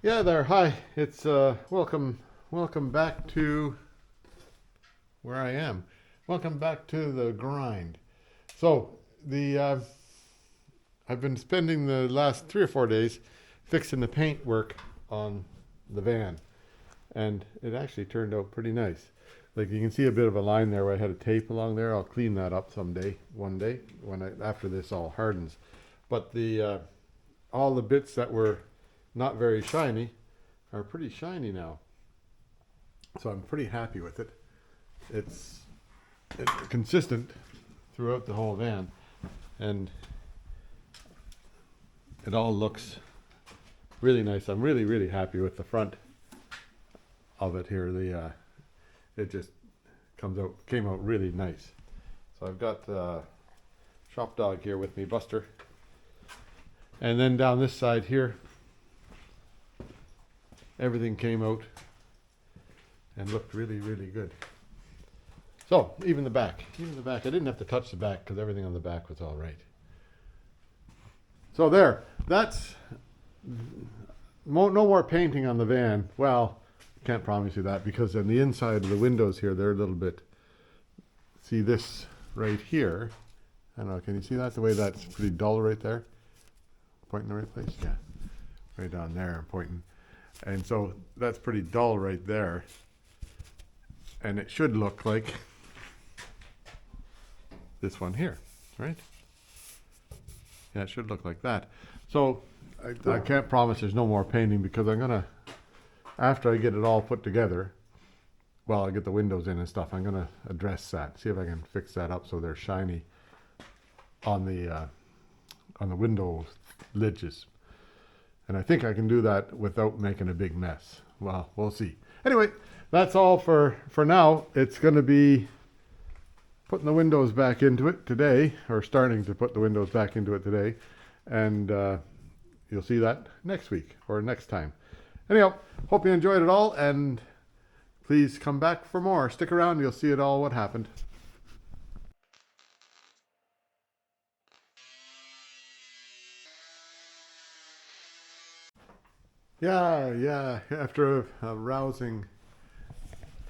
Yeah, there. Hi. It's welcome back to where I am. Welcome back to the grind. So the I've been spending the last 3 or 4 days fixing the paint work on the van, and it actually turned out pretty nice. Like you can see a bit of a line there where I had a tape along there. I'll clean that up someday, one day after this all hardens. But the all the bits that were not very shiny are pretty shiny now. So I'm pretty happy with it. It's consistent throughout the whole van, and it all looks really nice. I'm really happy with the front of it here. It just came out really nice. So I've got shop dog here with me, Buster, and then down this side here, everything came out and looked really good. So even the back, I didn't have to touch the back because everything on the back was all right. So there, that's no more painting on the van. Well, can't promise you that because on the inside of the windows here, they're a little bit, see this right here. I don't know, can you see that? The way that's pretty dull right there? Pointing the right place? Yeah, right down there I'm pointing. And so that's pretty dull right there. And it should look like this one here, right? Yeah, it should look like that. So I can't promise there's no more painting because I'm gonna, after I get it all put together, well, I get the windows in and stuff, I'm gonna address that, see if I can fix that up so they're shiny on the window ledges. And I think I can do that without making a big mess. Well, we'll see. Anyway, that's all for now. It's going to be putting the windows back into it today, or starting to put the windows back into it today. And you'll see that next week or next time. Anyhow, hope you enjoyed it all, and please come back for more. Stick around, you'll see it all what happened. Yeah. After a rousing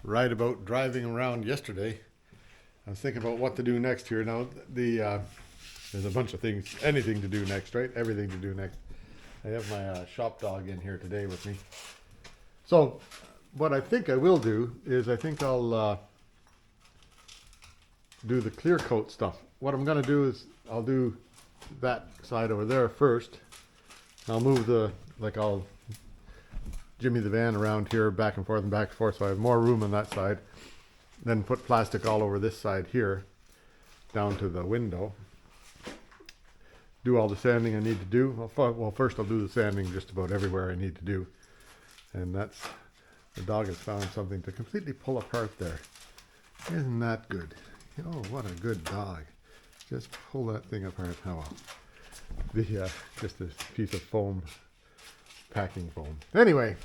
ride about driving around yesterday, I was thinking about what to do next here. Now, there's a bunch of things, anything to do next, right? Everything to do next. I have my shop dog in here today with me. So, what I think I will do is I think I'll do the clear coat stuff. What I'm going to do is I'll do that side over there first. I'll move I'll jimmy the van around here back and forth so I have more room on that side. Then put plastic all over this side here down to the window. Do all the sanding I need to do. Well, first I'll do the sanding just about everywhere I need to do. And that's, the dog has found something to completely pull apart there. Isn't that good? Oh, what a good dog. Just pull that thing apart. Oh well. Just this piece of foam, packing foam. Anyway,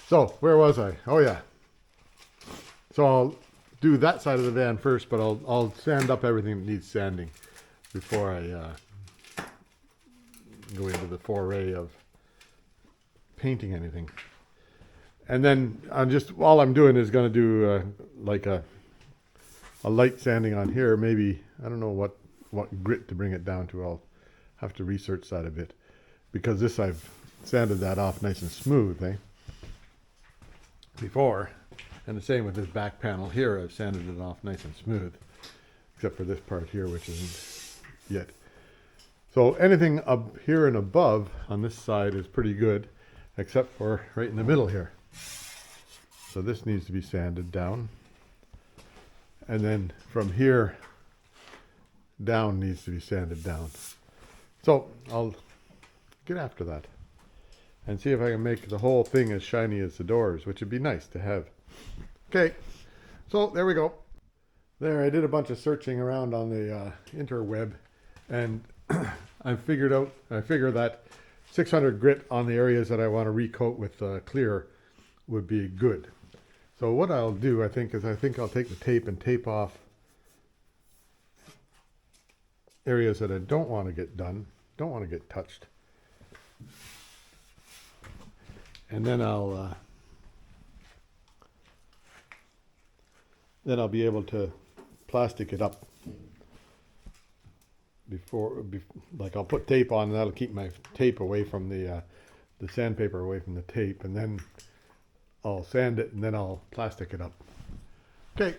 so where was I? Oh yeah. So I'll do that side of the van first, but I'll sand up everything that needs sanding before I go into the foray of painting anything. And then all I'm doing is going to do like a light sanding on here. Maybe, I don't know what grit to bring it down to. I'll have to research that a bit, because this I've sanded that off nice and smooth, before. And the same with this back panel here, I've sanded it off nice and smooth, except for this part here, which isn't yet. So anything up here and above on this side is pretty good, except for right in the middle here. So this needs to be sanded down. And then from here down needs to be sanded down. So I'll get after that and see if I can make the whole thing as shiny as the doors, which would be nice to have. Okay, so there we go. There, I did a bunch of searching around on the interweb, and I figured that 600 grit on the areas that I want to recoat with clear would be good. So what I'll do, I think I'll take the tape and tape off areas that I don't want to get done, don't want to get touched. And then I'll be able to plastic it up like I'll put tape on, and that'll keep my tape away from the sandpaper away from the tape, and then I'll sand it, and then I'll plastic it up. Okay.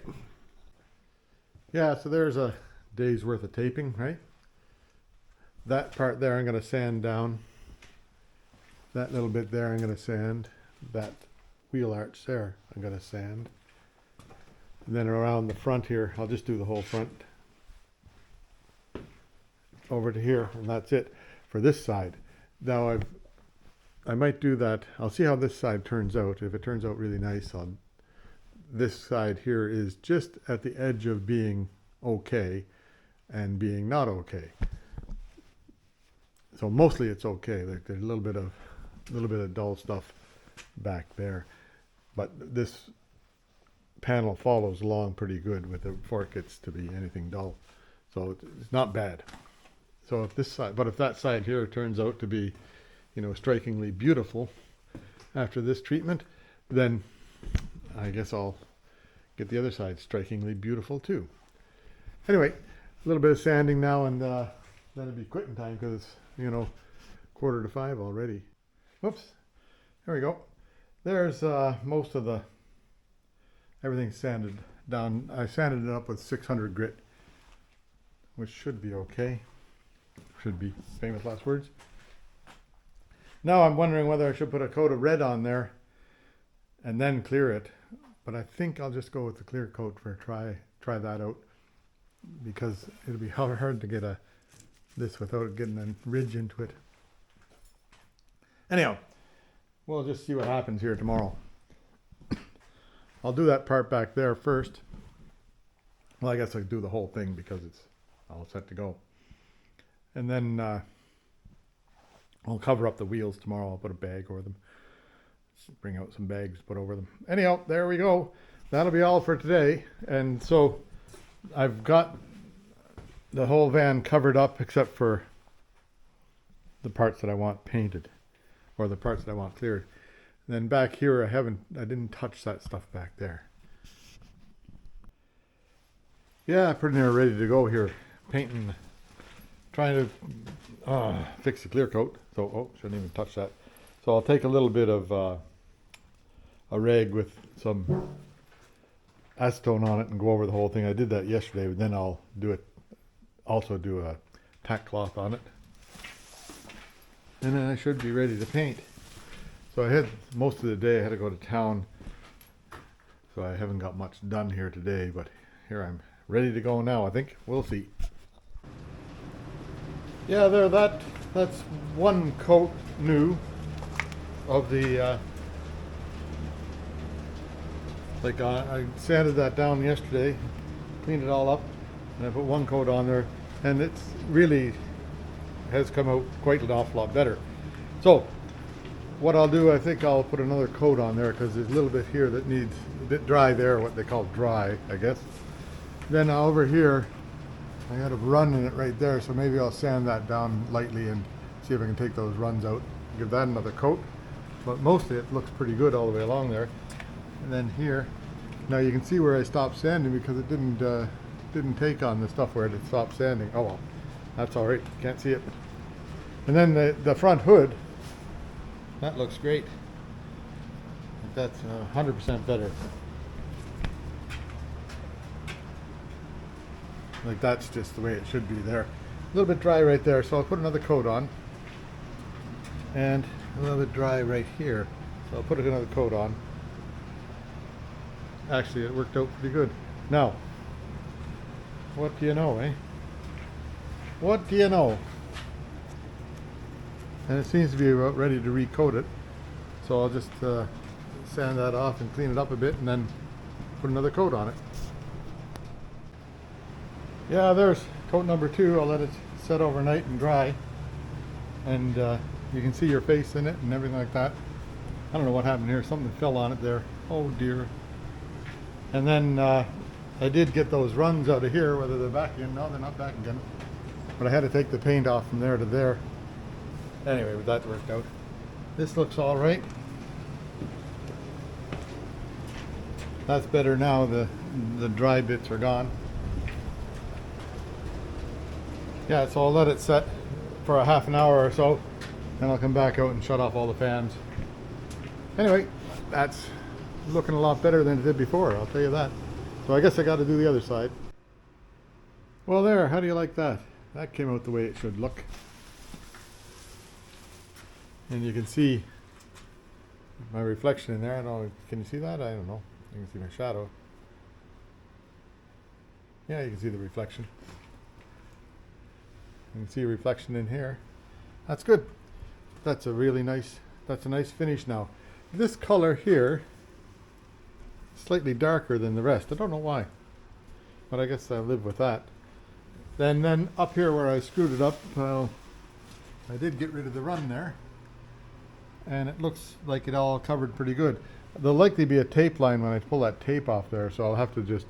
Yeah, so there's a day's worth of taping, right? That part there I'm going to sand down. That little bit there I'm going to sand. That wheel arch there I'm going to sand. And then around the front here, I'll just do the whole front over to here, and that's it for this side. Now I might do that. I'll see how this side turns out. If it turns out really nice, this side here is just at the edge of being okay and being not okay. So mostly it's okay. Like there's a little bit of dull stuff back there, but this panel follows along pretty good before it gets to be anything dull. So it's not bad. So if that side here turns out to be, strikingly beautiful after this treatment, then I guess I'll get the other side strikingly beautiful too. Anyway, a little bit of sanding now, and then it'll be quitting time because it's 4:45 already. Whoops. There we go. There's most of everything sanded down. I sanded it up with 600 grit, which should be okay. Should be famous last words. Now I'm wondering whether I should put a coat of red on there and then clear it. But I think I'll just go with the clear coat for try that out, because it'll be hard to get this without getting a ridge into it. Anyhow, we'll just see what happens here tomorrow. I'll do that part back there first. Well, I guess I'll do the whole thing because it's all set to go. And then I'll cover up the wheels tomorrow. I'll put a bag over them. Bring out some bags, put over them. Anyhow, there we go. That'll be all for today. And so I've got the whole van covered up except for the parts that I want painted, or the parts that I want cleared. And then back here, I didn't touch that stuff back there. Yeah, pretty near ready to go here. Painting, trying to fix the clear coat. So, shouldn't even touch that. So I'll take a little bit of a rag with some acetone on it and go over the whole thing. I did that yesterday, but then I'll do a tack cloth on it. And then I should be ready to paint. So I had most of the day, I had to go to town. So I haven't got much done here today, but here I'm ready to go now, I think. We'll see. Yeah, that's one coat new of the I sanded that down yesterday, cleaned it all up, and I put one coat on there, and it's really has come out quite an awful lot better. So what I'll do, I think I'll put another coat on there because there's a little bit here that needs a bit dry there, what they call dry, I guess. Then over here, I got a run in it right there, so maybe I'll sand that down lightly and see if I can take those runs out, give that another coat. But mostly it looks pretty good all the way along there. And then here, now you can see where I stopped sanding because it didn't take on the stuff where it had stopped sanding. Oh well, that's all right, can't see it. And then the front hood, that looks great. That's 100% better. Like that's just the way it should be there. A little bit dry right there, so I'll put another coat on. And a little bit dry right here, so I'll put another coat on. Actually, it worked out pretty good. Now, what do you know, eh? What do you know? And it seems to be about ready to recoat it. So I'll just sand that off and clean it up a bit and then put another coat on it. Yeah, there's coat number 2. I'll let it set overnight and dry. And you can see your face in it and everything like that. I don't know what happened here. Something fell on it there. Oh dear. And then I did get those runs out of here, whether they're back in. No, they're not back again. But I had to take the paint off from there to there. Anyway, but that worked out. This looks all right. That's better now. The dry bits are gone. Yeah, so I'll let it set for a half an hour or so, and I'll come back out and shut off all the fans. Anyway, that's looking a lot better than it did before, I'll tell you that. So I guess I got to do the other side. Well, there, how do you like that? That came out the way it should look. And you can see my reflection in there. I don't know, can you see that? I don't know. You can see my shadow. Yeah, you can see the reflection. You can see a reflection in here. That's good. That's a really nice, that's a nice finish now. This color here, slightly darker than the rest. I don't know why, but I guess I live with that. Then up here where I screwed it up, well, I did get rid of the run there, and it looks like it all covered pretty good. There'll likely be a tape line when I pull that tape off there, so I'll have to just,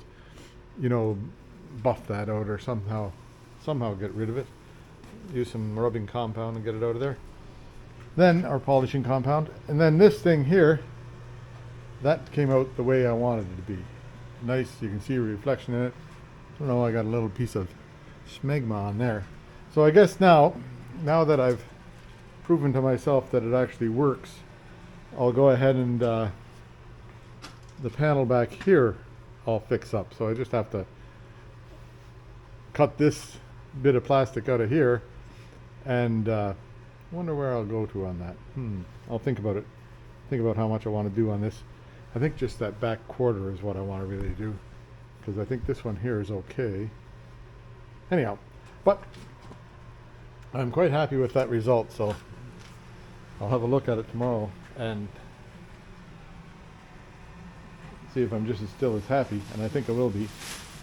you know, buff that out or somehow get rid of it. Use some rubbing compound and get it out of there. Then our polishing compound, and then this thing here, that came out the way I wanted it to be. Nice, you can see a reflection in it. I don't know, I got a little piece of smegma on there. So I guess now that I've proven to myself that it actually works, I'll go ahead and the panel back here I'll fix up. So I just have to cut this bit of plastic out of here, and wonder where I'll go to on that. I'll think about it. Think about how much I want to do on this. I think just that back quarter is what I want to really do, because I think this one here is okay. Anyhow, but I'm quite happy with that result, so I'll have a look at it tomorrow and see if I'm just still as happy, and I think I will be.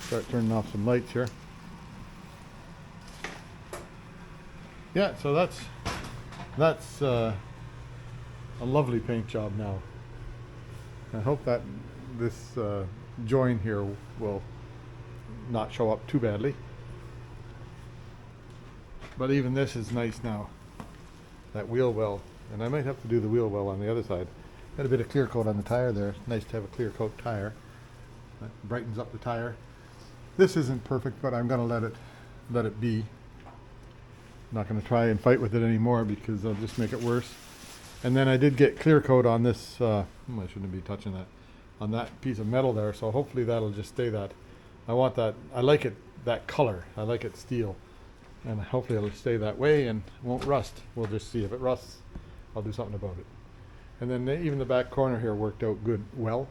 Start turning off some lights here. Yeah, so that's a lovely paint job now. I hope that this join here will not show up too badly. But even this is nice now. That wheel well, and I might have to do the wheel well on the other side. Got a bit of clear coat on the tire there. Nice to have a clear coat tire. That brightens up the tire. This isn't perfect, but I'm gonna let it be. Not going to try and fight with it anymore because I'll just make it worse. And then I did get clear coat on this, I shouldn't be touching that, on that piece of metal there, so hopefully that'll just stay that. I want that, I like it, that color, I like it steel, and hopefully it'll stay that way and won't rust. We'll just see. If it rusts, I'll do something about it. And then even the back corner here worked out well.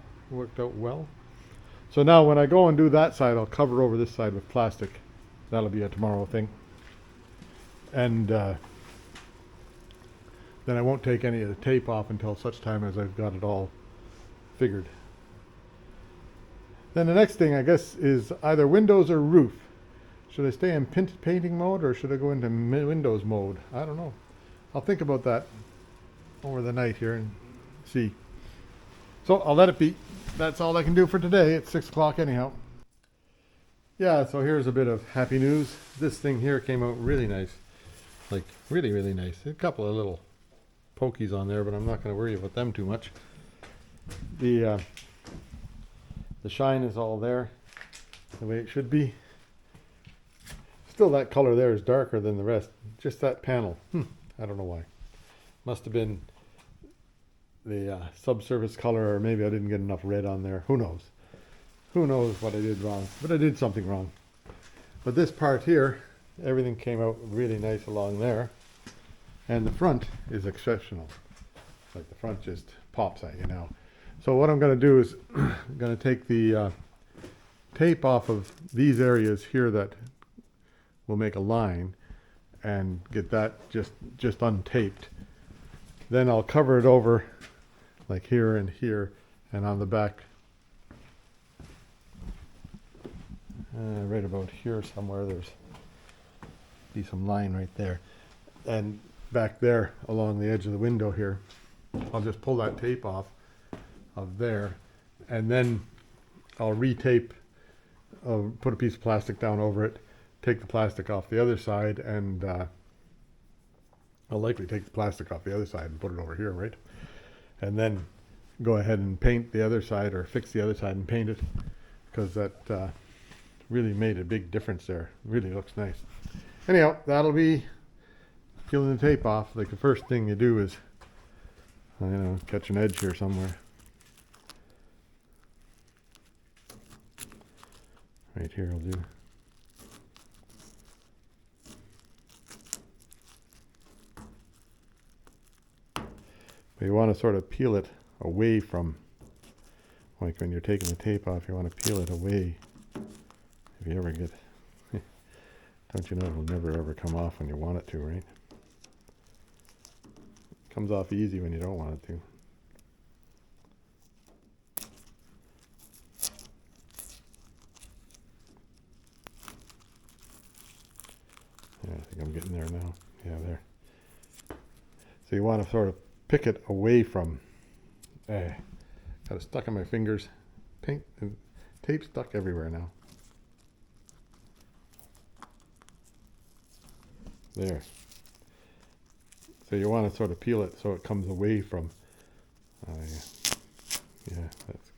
So now when I go and do that side, I'll cover over this side with plastic. That'll be a tomorrow thing. And then I won't take any of the tape off until such time as I've got it all figured. Then the next thing, I guess, is either windows or roof. Should I stay in painting mode or should I go into windows mode? I don't know. I'll think about that over the night here and see. So I'll let it be. That's all I can do for today. It's 6 o'clock anyhow. Yeah, so here's a bit of happy news. This thing here came out really nice. Like really, really nice. A couple of little pokies on there, but I'm not going to worry about them too much. The shine is all there, the way it should be. Still, that color there is darker than the rest. Just that panel. I don't know why. Must have been the subsurface color, or maybe I didn't get enough red on there. Who knows? Who knows what I did wrong? But I did something wrong. But this part here, everything came out really nice along there, and the front is exceptional. Like the front just pops at you now. So what I'm going to do is I'm going to take the tape off of these areas here that will make a line and get that just untaped. Then I'll cover it over like here and here, and on the back right about here somewhere there's be some line right there, and back there along the edge of the window here I'll just pull that tape off of there, and then I'll retape, put a piece of plastic down over it, take the plastic off the other side, and I'll likely take the plastic off the other side and put it over here, right? And then go ahead and paint the other side, or fix the other side and paint it, because that really made a big difference there. Really looks nice. Anyhow, that'll be peeling the tape off. Like, the first thing you do is, you know, catch an edge here somewhere. Right here will do. But you want to sort of peel it away from, like when you're taking the tape off, you want to peel it away. If you ever get, don't you know it'll never ever come off when you want it to, right? It comes off easy when you don't want it to. Yeah, I think I'm getting there now. Yeah, there. So you want to sort of pick it away from, got it stuck in my fingers. Paint and tape stuck everywhere now. There. So you want to sort of peel it so it comes away from, yeah, that's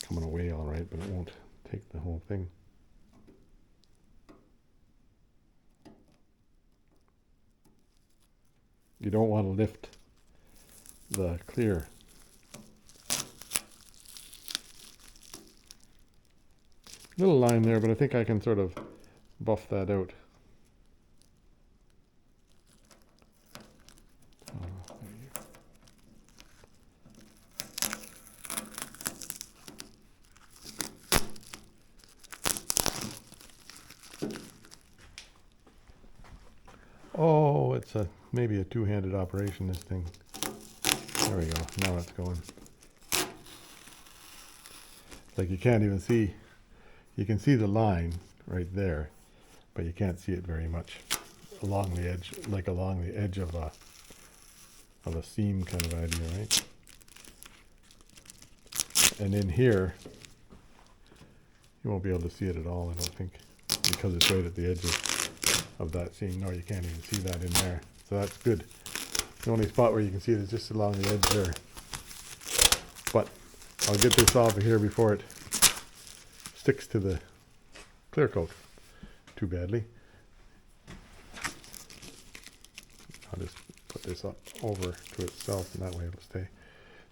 coming away all right, but it won't take the whole thing. You don't want to lift the clear. Little line there, but I think I can sort of buff that out. Oh, it's maybe a two-handed operation, this thing. There we go. Now it's going. Like, you can't even see. You can see the line right there, but you can't see it very much along the edge, like along the edge of a seam kind of idea, right? And in here, you won't be able to see it at all, I don't think, because it's right at the edge of that seam. No, you can't even see that in there. So that's good. The only spot where you can see it is just along the edge there. But I'll get this off of here before it sticks to the clear coat too badly. I'll just put this up over to itself, and that way it'll stay.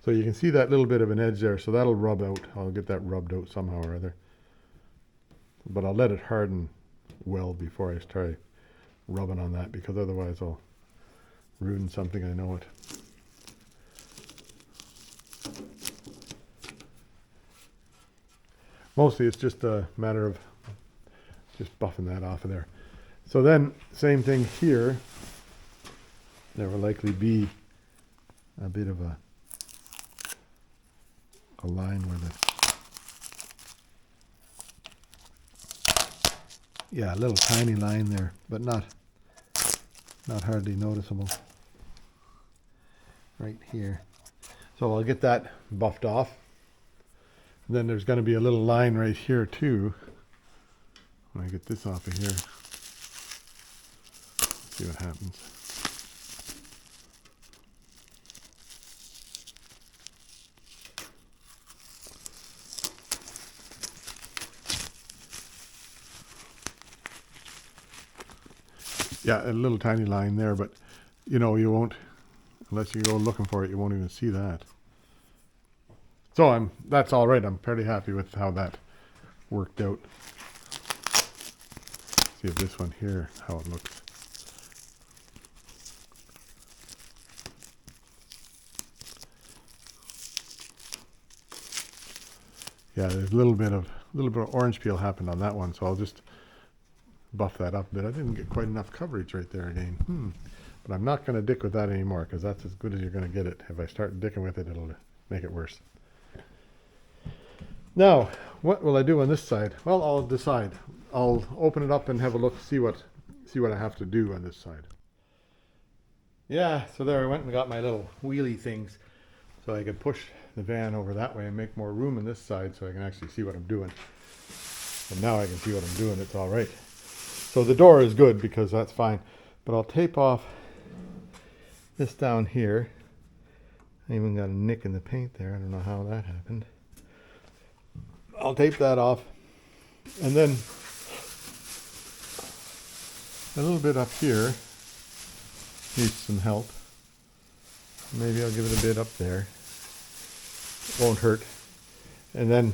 So you can see that little bit of an edge there, so that'll rub out. I'll get that rubbed out somehow or other. But I'll let it harden well before I start rubbing on that, because otherwise I'll ruin something, I know it. Mostly it's just a matter of just buffing that off of there. So then, same thing here. There will likely be a bit of a line where a little tiny line there, but not hardly noticeable. Right here. So I'll get that buffed off. And then there's going to be a little line right here too. When I get this off of here, see what happens. Yeah, a little tiny line there, but you know, you won't, unless you go looking for it, you won't even see that. So that's all right. I'm pretty happy with how that worked out. See if this one here, how it looks. Yeah, there's a little bit of orange peel happened on that one, so I'll just buff that up a bit. I didn't get quite enough coverage right there again. But I'm not going to dick with that anymore, because that's as good as you're going to get it. If I start dicking with it, it'll make it worse. Now, what will I do on this side? Well, I'll decide. I'll open it up and have a look, see what I have to do on this side. Yeah, so there I went and got my little wheelie things, so I could push the van over that way and make more room on this side, so I can actually see what I'm doing. And now I can see what I'm doing. It's all right. So the door is good, because that's fine. But I'll tape off this down here, I even got a nick in the paint there. I don't know how that happened. I'll tape that off. And then a little bit up here needs some help. Maybe I'll give it a bit up there. It won't hurt. And then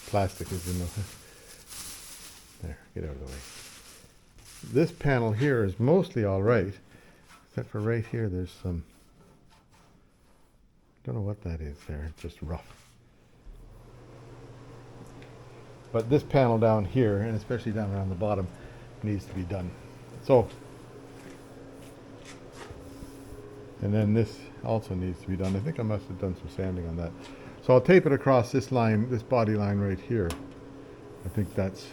plastic is in the... There, get out of the way. This panel here is mostly all right, except for right here there's some... Don't know what that is there, it's just rough. But this panel down here, and especially down around the bottom, needs to be done. So, and then this also needs to be done. I think I must have done some sanding on that. So I'll tape it across this line, this body line right here. I think that's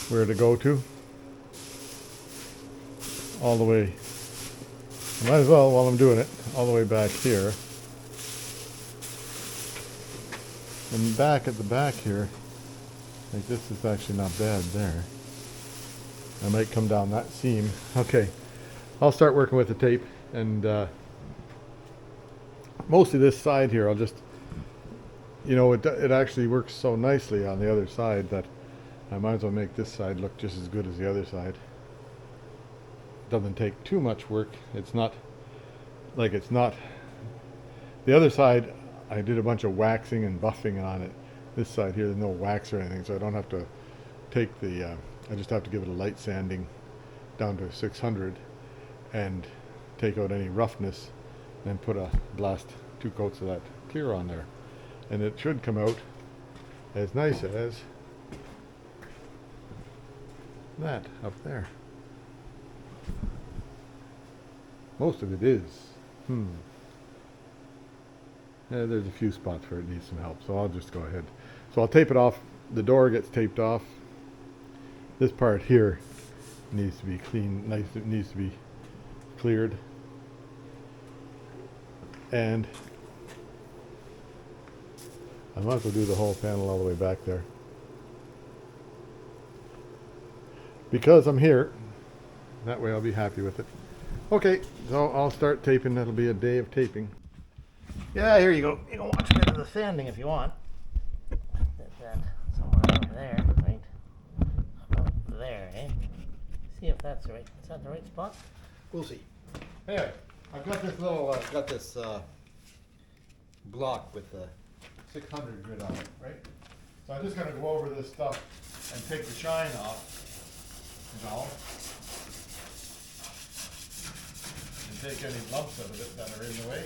where to go to. All the way, might as well while I'm doing it, all the way back here. And back at the back here, like this is actually not bad there. I might come down that seam. Okay, I'll start working with the tape, and mostly this side here, I'll just, you know, it actually works so nicely on the other side that I might as well make this side look just as good as the other side. Doesn't take too much work. It's not like it's not. The other side, I did a bunch of waxing and buffing on it. This side here, there's no wax or anything, so I don't have to take the, I just have to give it a light sanding down to 600 and take out any roughness and put a blast 2 coats of that clear on there. And it should come out as nice as that up there. Most of it is. Yeah, there's a few spots where it needs some help, so I'll just go ahead. So I'll tape it off. The door gets taped off. This part here needs to be clean, nice. It needs to be cleared. And I might as well do the whole panel all the way back there. Because I'm here, that way I'll be happy with it. Okay, so I'll start taping. That'll be a day of taping. Yeah, here you go. You can watch a bit of the sanding if you want. Get that somewhere over there, right? About there, eh? See if that's right. Is that the right spot? We'll see. Anyway, I've got this little, block with the 600 grit on it, right? So I'm just going to go over this stuff and take the shine off, you know, and take any lumps of it that are in the way.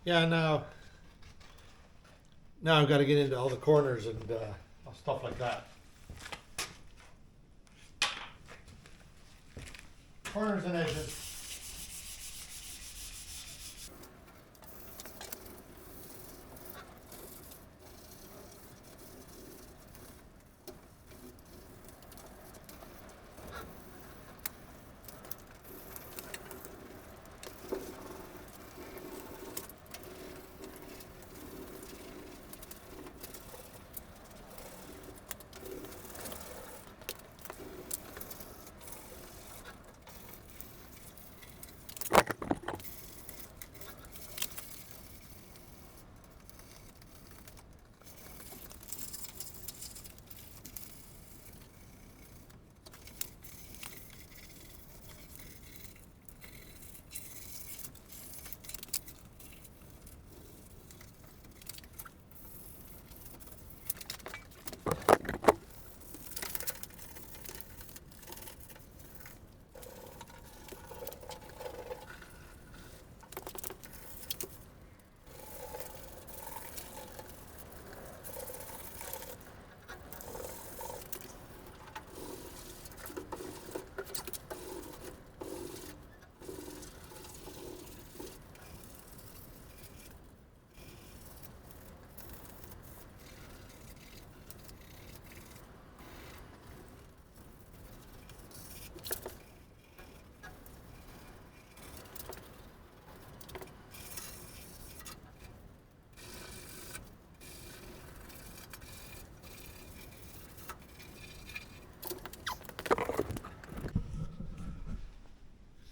Yeah, now I've got to get into all the corners and stuff like that. Corners and edges.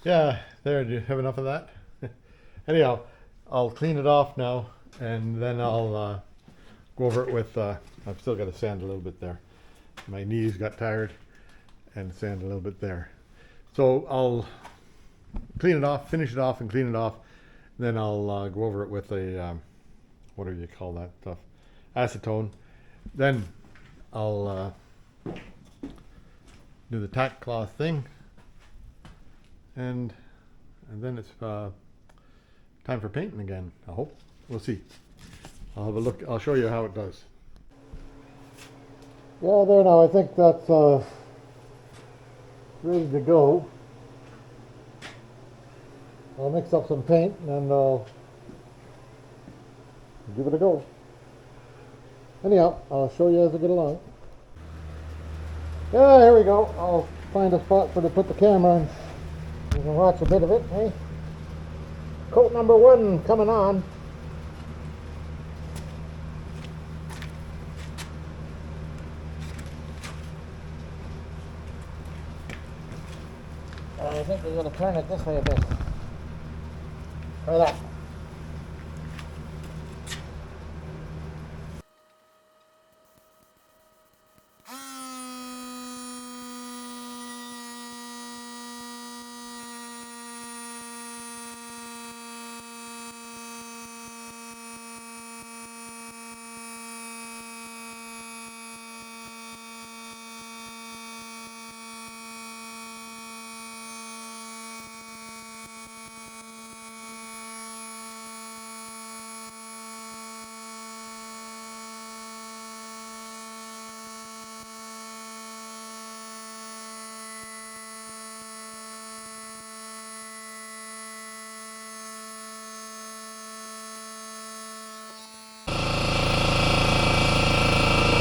Yeah, there, do you have enough of that? Anyhow, I'll clean it off now, and then I'll go over it with, I've still got to sand a little bit there. My knees got tired, and sand a little bit there. So I'll clean it off, finish it off, and clean it off. Then I'll go over it with a, what do you call that stuff? Acetone. Then I'll do the tack cloth thing, and then it's time for painting again. I hope. We'll see. I'll have a look. I'll show you how it does. Yeah, there now. I think that's ready to go. I'll mix up some paint and then I'll give it a go. Anyhow, I'll show you as I get along. Yeah, here we go. I'll find a spot to put the camera and you can watch a bit of it, hey? Coat number 1 coming on. I think we're going to turn it this way a bit. Try that.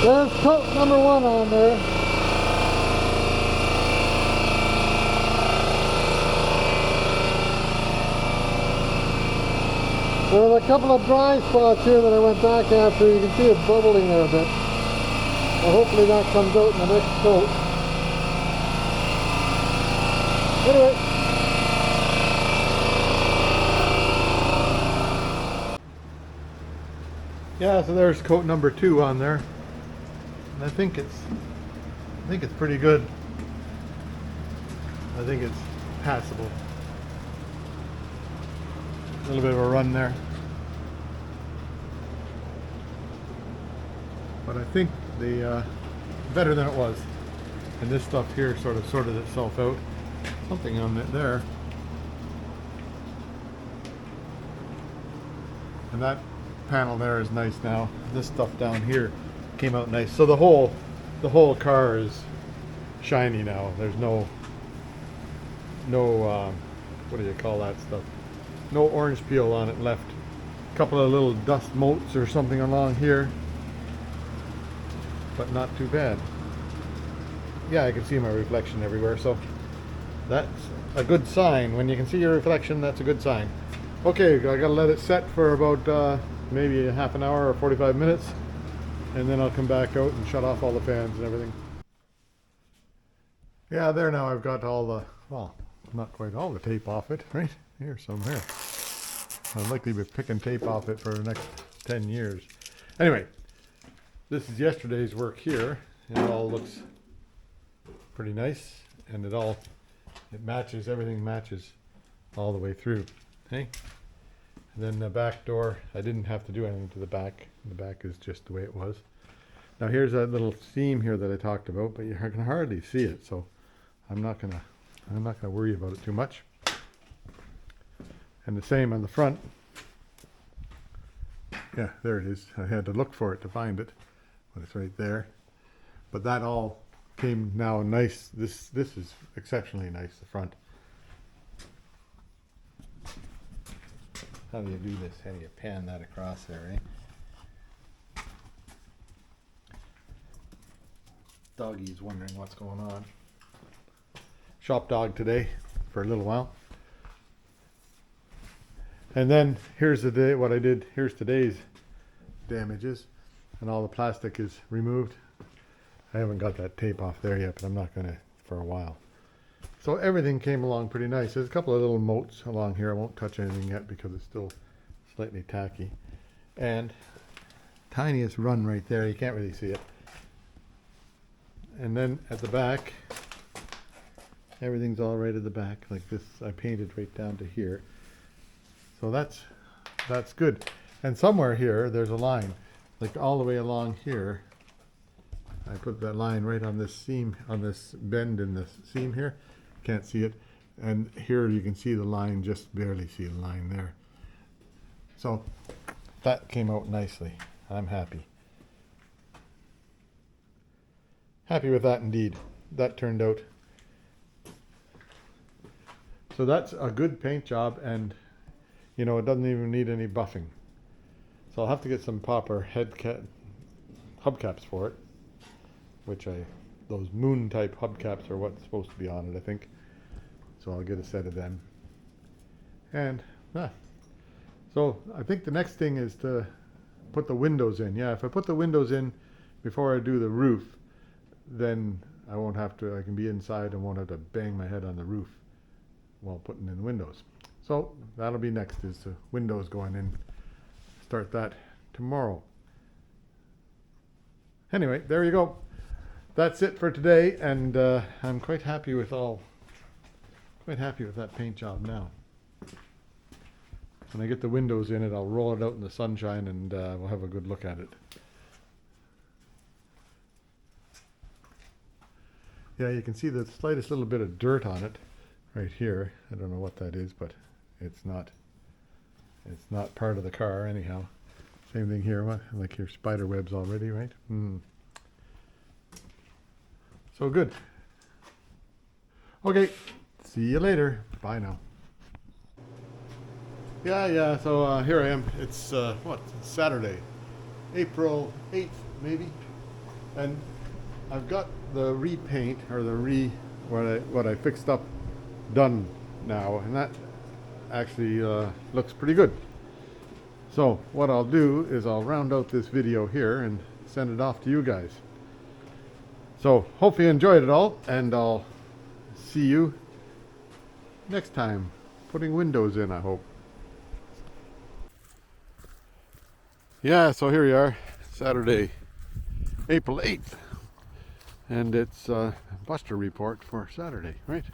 There's coat number 1 on there. There's a couple of dry spots here that I went back after. You can see it bubbling there a bit. Well, hopefully that comes out in the next coat. Anyway. Yeah, so there's coat number 2 on there. I think it's pretty good. I think it's passable. A little bit of a run there, but I think the better than it was. And this stuff here sort of sorted itself out. Something on it there, and that panel there is nice now. This stuff down here came out nice. So the whole car is shiny now. There's no what do you call that stuff? No orange peel on it left. A couple of little dust motes or something along here, but not too bad. Yeah, I can see my reflection everywhere, so that's a good sign. When you can see your reflection, that's a good sign. Okay, I gotta let it set for about maybe a half an hour or 45 minutes, and then I'll come back out and shut off all the fans and everything. Yeah, there now I've got all the, well, not quite all the tape off it, right? Here's some here. I'll likely be picking tape off it for the next 10 years. Anyway, this is yesterday's work here. It all looks pretty nice, and it matches, everything matches all the way through. Okay? And then the back door, I didn't have to do anything to the back. The back is just the way it was. Now here's that little seam here that I talked about, but you can hardly see it, so I'm not gonna worry about it too much. And the same on the front. Yeah, there it is. I had to look for it to find it, but it's right there. But that all came now nice. This is exceptionally nice, the front. How do you do this? How do you pan that across there, eh? Doggy's wondering what's going on. Shop dog today for a little while. And then here's the day, what I did. Here's today's damages, and all the plastic is removed. I haven't got that tape off there yet, but I'm not gonna for a while. So everything came along pretty nice. There's a couple of little motes along here. I won't touch anything yet because it's still slightly tacky. And tiniest run right there. You can't really see it. And then at the back, everything's all right at the back like this. I painted right down to here. So that's good. And somewhere here, there's a line. Like all the way along here. I put that line right on this seam, on this bend in the seam here. Can't see it. And here you can see the line, just barely see the line there. So that came out nicely. I'm happy. Happy with that indeed. That turned out. So that's a good paint job, and you know, it doesn't even need any buffing. So I'll have to get some proper hubcaps for it, which those moon type hubcaps are what's supposed to be on it, I think. So I'll get a set of them. And so I think the next thing is to put the windows in. Yeah, if I put the windows in before I do the roof, then I won't have to, I can be inside and won't have to bang my head on the roof while putting in the windows. So that'll be next, is the windows going in. Start that tomorrow. Anyway, there you go. That's it for today, and I'm quite happy with that paint job now. When I get the windows in it, I'll roll it out in the sunshine, and we'll have a good look at it. Yeah, you can see the slightest little bit of dirt on it right here. I don't know what that is, but it's not part of the car anyhow. Same thing here, like your spider webs already, right? So good. Okay, see you later. Bye now. Yeah, so here I am. It's Saturday, April 8th maybe, and I've got the repaint, or what I fixed up, done now, and that actually looks pretty good. So what I'll do is I'll round out this video here and send it off to you guys. So hope you enjoyed it all, and I'll see you next time putting windows in, I hope. Yeah, so here we are, Saturday, April 8th, and it's Buster report for Saturday, right?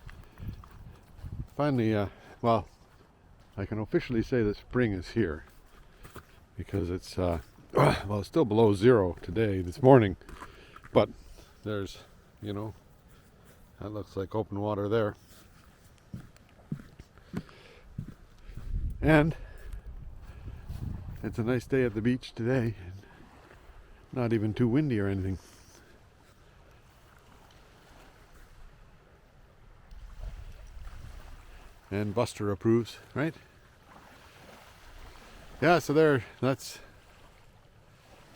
Finally, well, I can officially say that spring is here, because it's, well, it's still below zero today, this morning, but there's, you know, that looks like open water there. And it's a nice day at the beach today, not even too windy or anything. And Buster approves, right? Yeah, so that's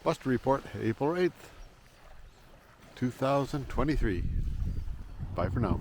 Buster report, April 8th, 2023. Bye for now.